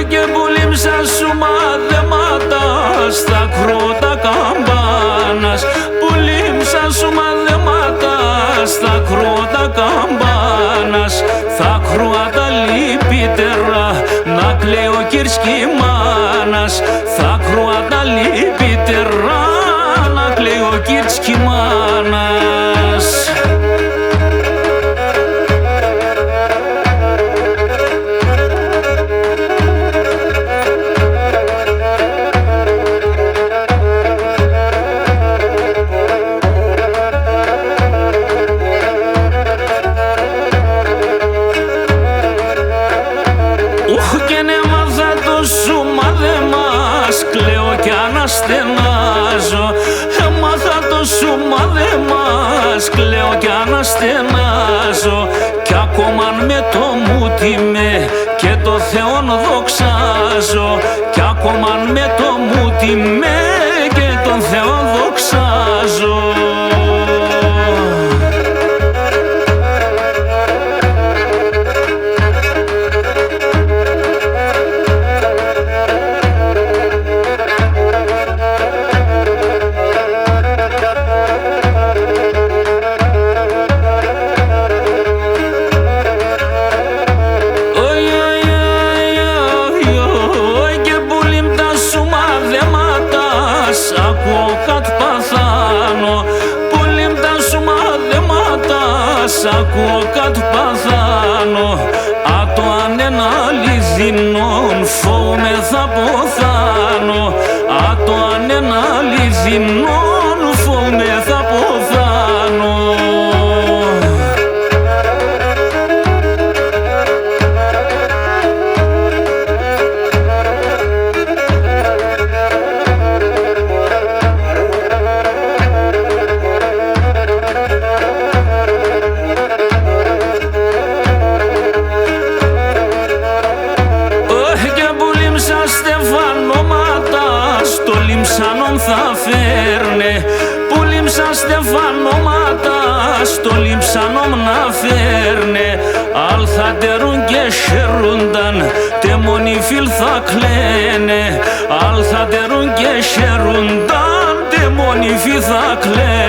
Και που λείψαν σου μαθήματα στα κρούτα καμπάνας, που λείψαν σου μαθήματα στα κρούτα καμπάνας, θα κρούα τα λυπητέρα να κλαίει ο Κυρσκή μάνας, θα κρούα τα λυπητέρα να κλαίει ο Κυρσκή μάνας. Κλαίω κι αναστενάζω, έμαθα το σούμα δε μας. Κλαίω κι αναστενάζω κι ακόμα με το μούτι και το Θεόν δοξάζω, κι ακόμα με το μούτι και τον Θεόν δοξάζω. Ακούω κάτι παθάνω, πολύ μ' σου μαθήματα, σ' ακούω κάτι παθάνω. Α, το αν είναι αληθινόν, φοβούμαι θα ποθάνω. Α, το αν είναι αληθινόν, φοβούμαι θα ποθάνω. Στο λιμψανόν θα φέρνε, που λίμψαν στεφανώματα, στο λιμψανόν να φέρνε. Αλ θα τερούν και χαιρούνταν, τε μόνοι φίλ θα κλαίνε. Αλ θα τερούν και χαιρούνταν, τε μόνοι φίλ θα κλαίνε.